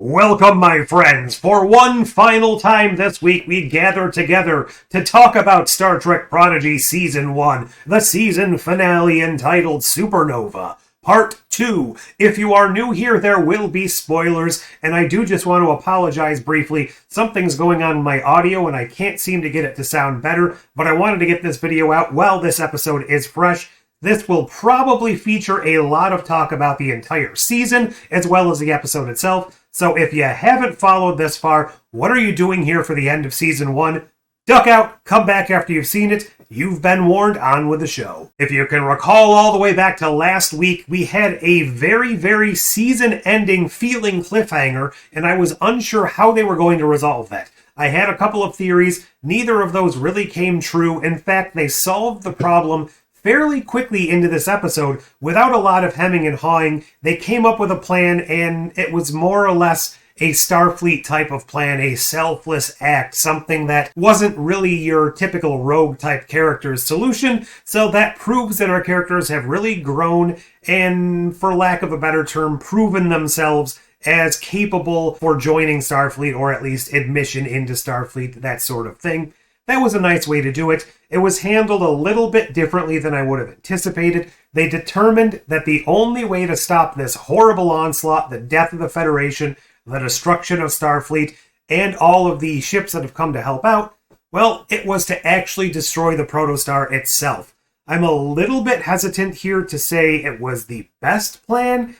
Welcome, my friends. For one final time this week, we gather together to talk about Star Trek Prodigy Season 1, the season finale entitled Supernova, Part 2. If you are new here, there will be spoilers, and I do just want to apologize briefly. Something's going on with my audio, and I can't seem to get it to sound better, but I wanted to get this video out while this episode is fresh. This will probably feature a lot of talk about the entire season, as well as the episode itself. So if you haven't followed this far, what are you doing here for the end of Season 1? Duck out, come back after you've seen it. You've been warned, on with the show. If you can recall all the way back to last week, we had a very season-ending feeling cliffhanger, and I was unsure how they were going to resolve that. I had a couple of theories. Neither of those really came true. In fact, they solved the problem fairly quickly into this episode, without a lot of hemming and hawing. They came up with a plan, and it was more or less a Starfleet type of plan, a selfless act, something that wasn't really your typical rogue type character's solution. So that proves that our characters have really grown and, for lack of a better term, proven themselves as capable for joining Starfleet, or at least admission into Starfleet, that sort of thing. That was a nice way to do it. It was handled a little bit differently than I would have anticipated. They determined that the only way to stop this horrible onslaught, the death of the Federation, the destruction of Starfleet, and all of the ships that have come to help out, well, it was to actually destroy the protostar itself. I'm a little bit hesitant here to say it was the best plan,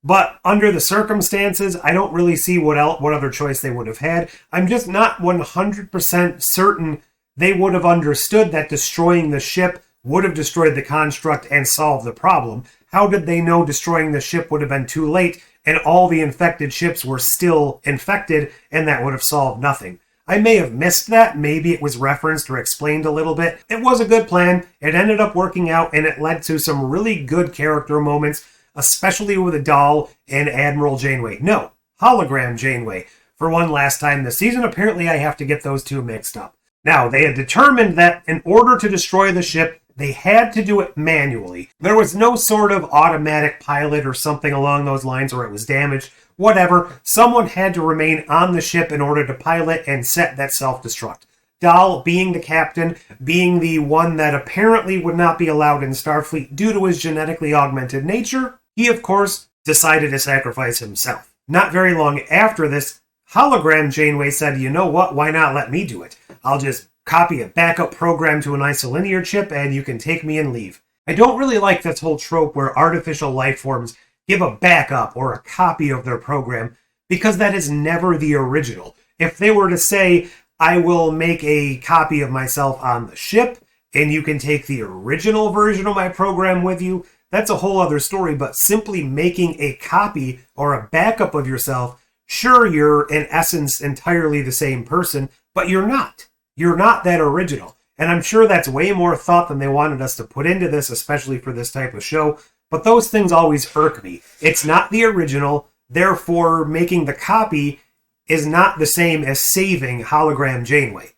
but under the circumstances, I don't really see what other choice they would have had. I'm just not 100% certain they would have understood that destroying the ship would have destroyed the construct and solved the problem. How did they know destroying the ship would have been too late and all the infected ships were still infected and that would have solved nothing? I may have missed that. Maybe it was referenced or explained a little bit. It was a good plan. It ended up working out, and it led to some really good character moments, especially with Adal and Admiral Janeway. No, Hologram Janeway. For one last time this season, apparently I have to get those two mixed up. Now, they had determined that in order to destroy the ship, they had to do it manually. There was no sort of automatic pilot or something along those lines, or it was damaged. Whatever. Someone had to remain on the ship in order to pilot and set that self-destruct. Dal, being the captain, being the one that apparently would not be allowed in Starfleet due to his genetically augmented nature, he, of course, decided to sacrifice himself. Not very long after this, Hologram Janeway said, you know what, why not let me do it? I'll just copy a backup program to an isolinear chip and you can take me and leave. I don't really like this whole trope where artificial life forms give a backup or a copy of their program, because that is never the original. If they were to say, I will make a copy of myself on the ship and you can take the original version of my program with you, that's a whole other story. But simply making a copy or a backup of yourself, sure, you're in essence entirely the same person, but you're not. You're not that original. And I'm sure that's way more thought than they wanted us to put into this, especially for this type of show. But those things always irk me. It's not the original, therefore making the copy is not the same as saving Hologram Janeway.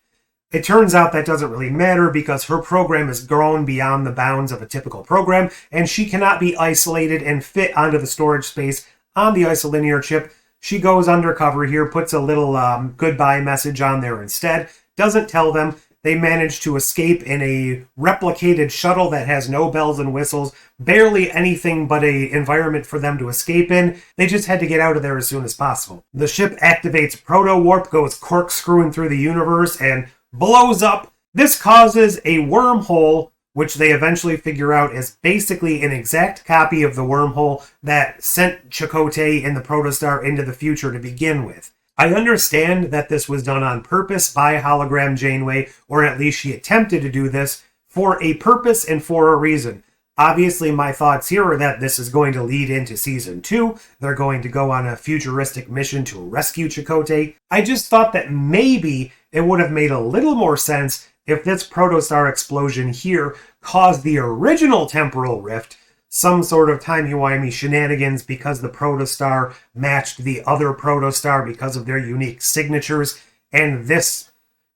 It turns out that doesn't really matter because her program has grown beyond the bounds of a typical program, and she cannot be isolated and fit onto the storage space on the isolinear chip. She goes undercover here, puts a little goodbye message on there instead, doesn't tell them. They manage to escape in a replicated shuttle that has no bells and whistles, barely anything but an environment for them to escape in. They just had to get out of there as soon as possible. The ship activates proto-warp, goes corkscrewing through the universe, and blows up. This causes a wormhole, which they eventually figure out is basically an exact copy of the wormhole that sent Chakotay and the protostar into the future to begin with. I understand that this was done on purpose by Hologram Janeway, or at least she attempted to do this for a purpose and for a reason. Obviously, my thoughts here are that this is going to lead into Season 2. They're going to go on a futuristic mission to rescue Chakotay. I just thought that maybe it would have made a little more sense if this protostar explosion here caused the original temporal rift, some sort of timey-wimey shenanigans because the protostar matched the other protostar because of their unique signatures, and this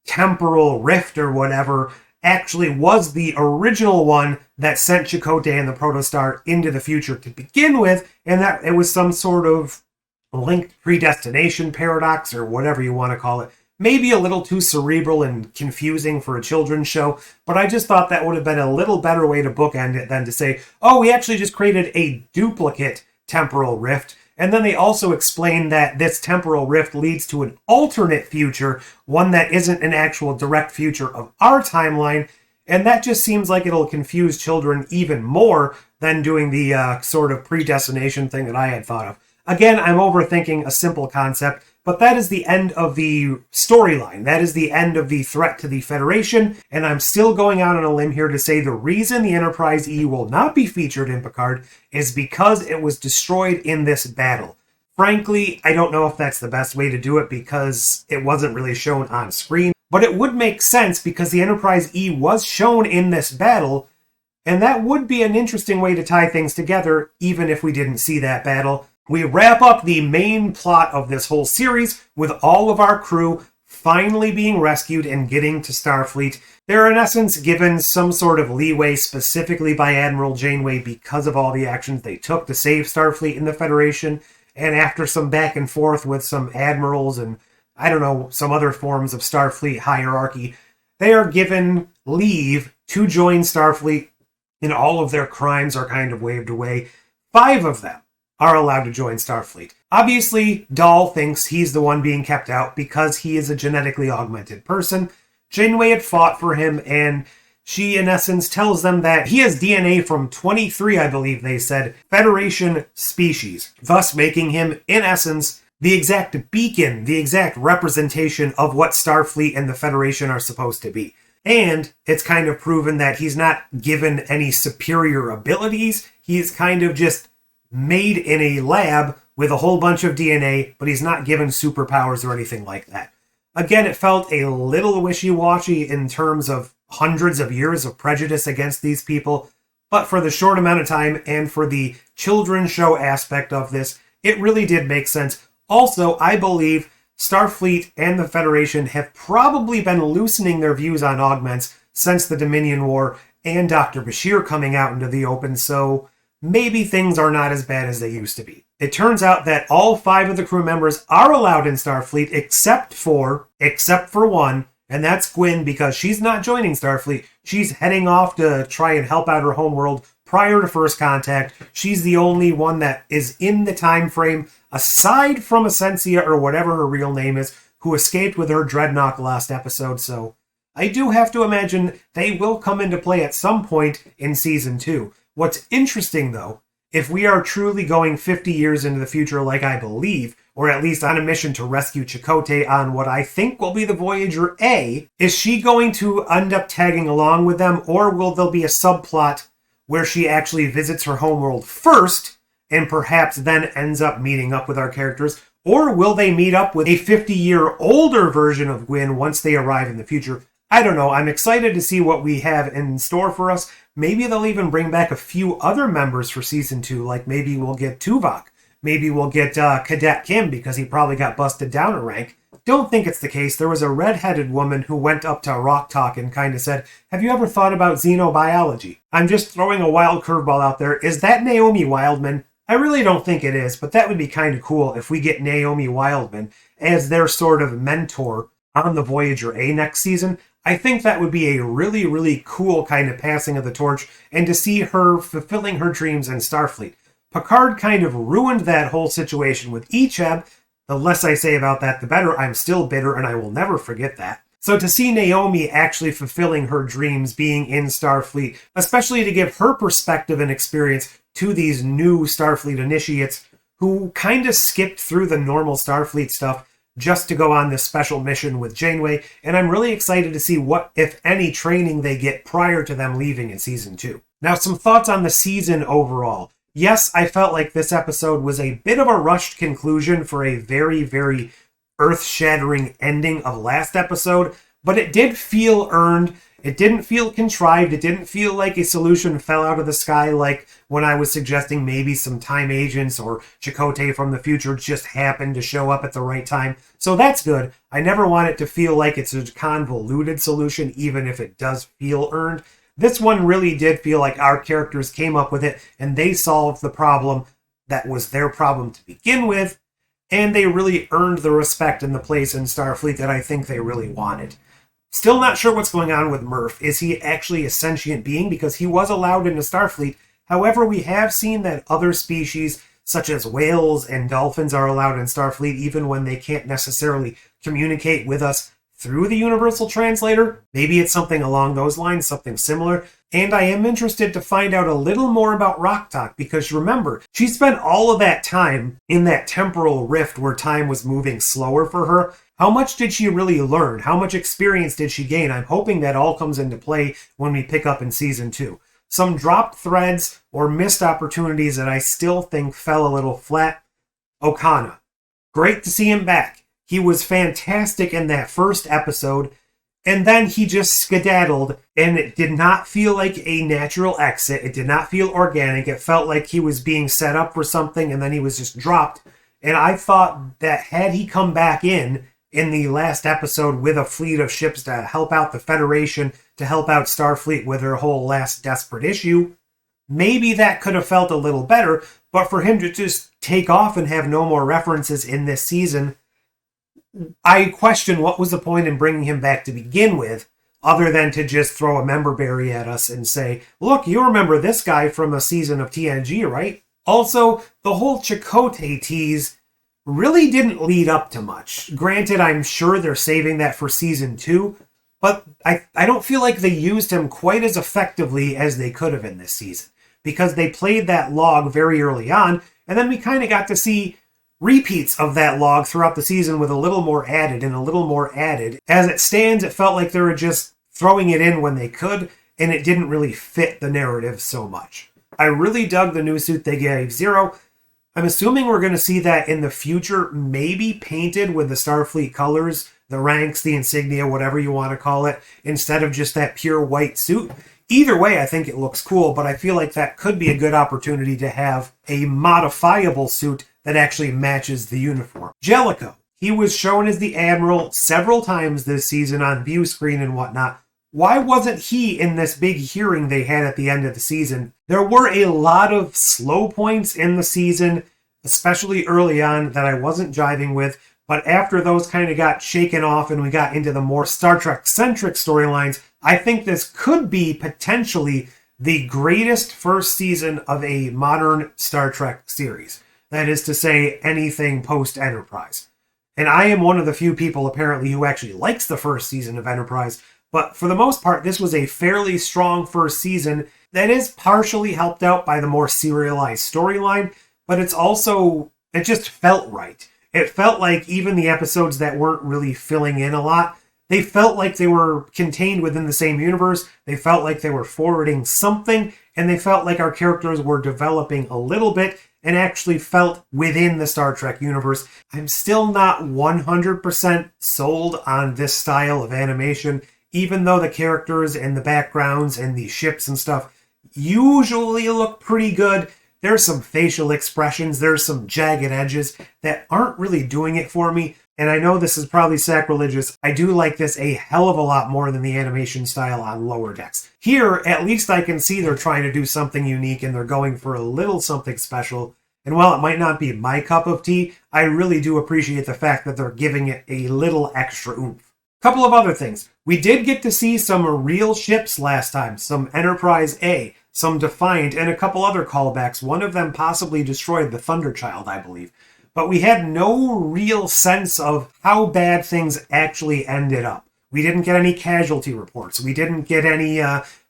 temporal rift or whatever actually was the original one that sent Chakotay and the protostar into the future to begin with, and that it was some sort of linked predestination paradox, or whatever you want to call it. Maybe a little too cerebral and confusing for a children's show, but I just thought that would have been a little better way to bookend it than to say, oh, we actually just created a duplicate temporal rift. And then they also explain that this temporal rift leads to an alternate future, one that isn't an actual direct future of our timeline. And that just seems like it'll confuse children even more than doing the sort of predestination thing that I had thought of. Again, I'm overthinking a simple concept, but that is the end of the storyline. That is the end of the threat to the Federation, and I'm still going out on a limb here to say the reason the Enterprise E will not be featured in Picard is because it was destroyed in this battle. Frankly, I don't know if that's the best way to do it because it wasn't really shown on screen, but it would make sense because the Enterprise E was shown in this battle, and that would be an interesting way to tie things together, even if we didn't see that battle. We wrap up the main plot of this whole series with all of our crew finally being rescued and getting to Starfleet. They're in essence given some sort of leeway specifically by Admiral Janeway because of all the actions they took to save Starfleet and the Federation. And after some back and forth with some admirals and, I don't know, some other forms of Starfleet hierarchy, they are given leave to join Starfleet, and all of their crimes are kind of waved away. 5 of them are allowed to join Starfleet. Obviously, Dahl thinks he's the one being kept out because he is a genetically augmented person. Janeway had fought for him, and she, in essence, tells them that he has DNA from 23, I believe they said, Federation species, thus making him, in essence, the exact beacon, the exact representation of what Starfleet and the Federation are supposed to be. And it's kind of proven that he's not given any superior abilities. He's kind of just made in a lab with a whole bunch of DNA, but he's not given superpowers or anything like that. Again, it felt a little wishy-washy in terms of hundreds of years of prejudice against these people, but for the short amount of time and for the children's show aspect of this, it really did make sense. Also, I believe Starfleet and the Federation have probably been loosening their views on augments since the Dominion War and Dr. Bashir coming out into the open, so maybe things are not as bad as they used to be. It turns out that all 5 of the crew members are allowed in Starfleet except for one, and that's Gwyn, because she's not joining Starfleet. She's heading off to try and help out her homeworld prior to first contact. She's the only one that is in the time frame, aside from Essentia or whatever her real name is, who escaped with her dreadnought last episode, so I do have to imagine they will come into play at some point in Season 2. What's interesting, though, if we are truly going 50 years into the future like I believe, or at least on a mission to rescue Chakotay on what I think will be the Voyager A, is she going to end up tagging along with them, or will there be a subplot where she actually visits her homeworld first, and perhaps then ends up meeting up with our characters? Or will they meet up with a 50-year older version of Gwyn once they arrive in the future? I don't know. I'm excited to see what we have in store for us. Maybe they'll even bring back a few other members for Season 2, like maybe we'll get Tuvok. Maybe we'll get Cadet Kim, because he probably got busted down a rank. Don't think it's the case. There was a red-headed woman who went up to Rock Talk and kind of said, have you ever thought about xenobiology? I'm just throwing a wild curveball out there. Is that Naomi Wildman? I really don't think it is, but that would be kind of cool if we get Naomi Wildman as their sort of mentor on the Voyager A next season. I think that would be a really, really cool kind of passing of the torch, and to see her fulfilling her dreams in Starfleet. Picard kind of ruined that whole situation with Icheb. The less I say about that, the better. I'm still bitter, and I will never forget that. So to see Naomi actually fulfilling her dreams being in Starfleet, especially to give her perspective and experience to these new Starfleet initiates who kind of skipped through the normal Starfleet stuff just to go on this special mission with Janeway, and I'm really excited to see what, if any, training they get prior to them leaving in Season 2. Now, some thoughts on the season overall. Yes, I felt like this episode was a bit of a rushed conclusion for a very, very earth-shattering ending of last episode, but it did feel earned. It didn't feel contrived. It didn't feel like a solution fell out of the sky like when I was suggesting maybe some time agents or Chakotay from the future just happened to show up at the right time. So that's good. I never want it to feel like it's a convoluted solution, even if it does feel earned. This one really did feel like our characters came up with it and they solved the problem that was their problem to begin with. and they really earned the respect and the place in Starfleet that I think they really wanted. Still not sure what's going on with Murph. Is he actually a sentient being? Because he was allowed into Starfleet. However, we have seen that other species, such as whales and dolphins, are allowed in Starfleet even when they can't necessarily communicate with us through the Universal Translator. Maybe it's something along those lines, something similar. And I am interested to find out a little more about Rok-Tahk, because remember, she spent all of that time in that temporal rift where time was moving slower for her. How much did she really learn? How much experience did she gain? I'm hoping that all comes into play when we pick up in Season 2. Some dropped threads or missed opportunities that I still think fell a little flat. Okana. Great to see him back. He was fantastic in that first episode, and then he just skedaddled, and it did not feel like a natural exit. It did not feel organic. It felt like he was being set up for something, and then he was just dropped. And I thought that had he come back in the last episode with a fleet of ships to help out the Federation, to help out Starfleet with their whole last desperate issue, maybe that could have felt a little better. But for him to just take off and have no more references in this season, I question what was the point in bringing him back to begin with, other than to just throw a member berry at us and say, look, you remember this guy from a season of TNG, right? Also, the whole Chakotay tease really didn't lead up to much. Granted, I'm sure they're saving that for Season 2, but I don't feel like they used him quite as effectively as they could have in this season, because they played that log very early on, and then we kind of got to see repeats of that log throughout the season with a little more added and a little more added. As it stands, it felt like they were just throwing it in when they could, and it didn't really fit the narrative so much. I really dug the new suit they gave Zero. I'm assuming we're going to see that in the future, maybe painted with the Starfleet colors, the ranks, the insignia, whatever you want to call it, instead of just that pure white suit. Either way, I think it looks cool, but I feel like that could be a good opportunity to have a modifiable suit that actually matches the uniform. Jellicoe. He was shown as the Admiral several times this season on view screen and whatnot. Why wasn't he in this big hearing they had at the end of the season? There were a lot of slow points in the season, especially early on, that I wasn't jiving with, but after those kind of got shaken off and we got into the more Star Trek-centric storylines, I think this could be potentially the greatest first season of a modern Star Trek series. That is to say, anything post-Enterprise. And I am one of the few people, apparently, who actually likes the first season of Enterprise, but for the most part, this was a fairly strong first season that is partially helped out by the more serialized storyline, but it just felt right. It felt like even the episodes that weren't really filling in a lot, they felt like they were contained within the same universe, they felt like they were forwarding something, and they felt like our characters were developing a little bit and actually felt within the Star Trek universe. I'm still not 100% sold on this style of animation, even though the characters and the backgrounds and the ships and stuff usually look pretty good. There's some facial expressions, there's some jagged edges that aren't really doing it for me. And I know this is probably sacrilegious. I do like this a hell of a lot more than the animation style on Lower Decks. Here, at least I can see they're trying to do something unique and they're going for a little something special. And while it might not be my cup of tea, I really do appreciate the fact that they're giving it a little extra oomph. Couple of other things. We did get to see some real ships last time, some Enterprise A, some Defiant, and a couple other callbacks. One of them possibly destroyed the Thunderchild, I believe. But we had no real sense of how bad things actually ended up. We didn't get any casualty reports. We didn't get any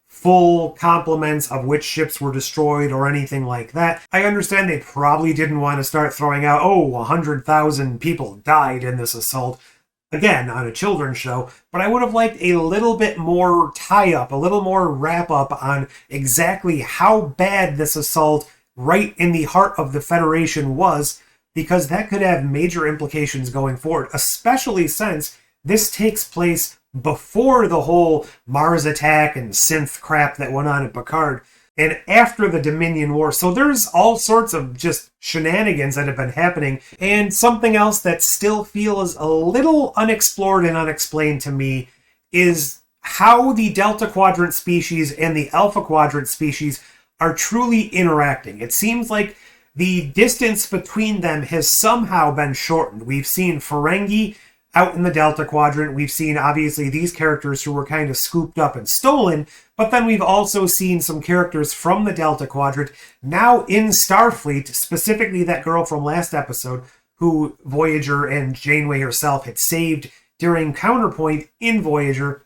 full compliments of which ships were destroyed or anything like that. I understand they probably didn't want to start throwing out, 100,000 people died in this assault, again, on a children's show, but I would have liked a little bit more tie-up, a little more wrap-up on exactly how bad this assault right in the heart of the Federation was, because that could have major implications going forward, especially since this takes place before the whole Mars attack and synth crap that went on in Picard, and after the Dominion War. So there's all sorts of just shenanigans that have been happening. And something else that still feels a little unexplored and unexplained to me is how the Delta Quadrant species and the Alpha Quadrant species are truly interacting. It seems like the distance between them has somehow been shortened. We've seen Ferengi out in the Delta Quadrant. We've seen, obviously, these characters who were kind of scooped up and stolen, but then we've also seen some characters from the Delta Quadrant now in Starfleet, specifically that girl from last episode who Voyager and Janeway herself had saved during Counterpoint in Voyager.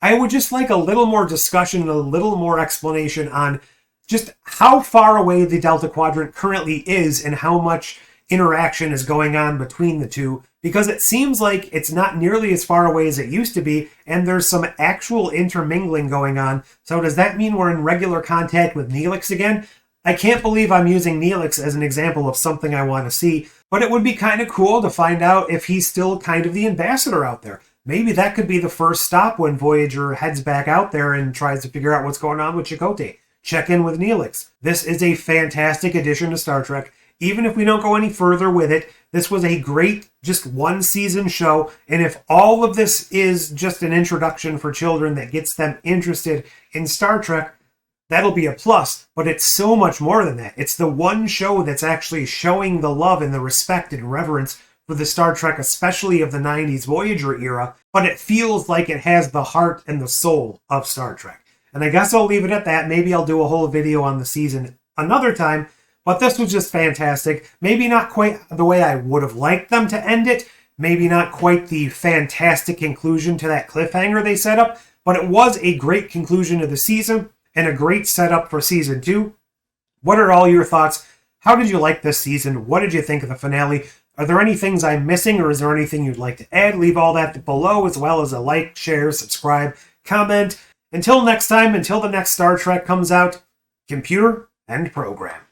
I would just like a little more discussion and a little more explanation on just how far away the Delta Quadrant currently is and how much interaction is going on between the two, because it seems like it's not nearly as far away as it used to be, and there's some actual intermingling going on. So does that mean we're in regular contact with Neelix again? I can't believe I'm using Neelix as an example of something I want to see, but it would be kind of cool to find out if he's still kind of the ambassador out there. Maybe that could be the first stop when Voyager heads back out there and tries to figure out what's going on with Chakotay. Check in with Neelix. This is a fantastic addition to Star Trek. Even if we don't go any further with it, this was a great, just one-season show, and if all of this is just an introduction for children that gets them interested in Star Trek, that'll be a plus, but it's so much more than that. It's the one show that's actually showing the love and the respect and reverence for the Star Trek, especially of the 90s Voyager era, but it feels like it has the heart and the soul of Star Trek. And I guess I'll leave it at that. Maybe I'll do a whole video on the season another time, but this was just fantastic. Maybe not quite the way I would have liked them to end it. Maybe not quite the fantastic conclusion to that cliffhanger they set up, but it was a great conclusion to the season and a great setup for season 2. What are all your thoughts? How did you like this season? What did you think of the finale? Are there any things I'm missing, or is there anything you'd like to add? Leave all that below, as well as a like, share, subscribe, comment. Until next time, until the next Star Trek comes out, computer and program.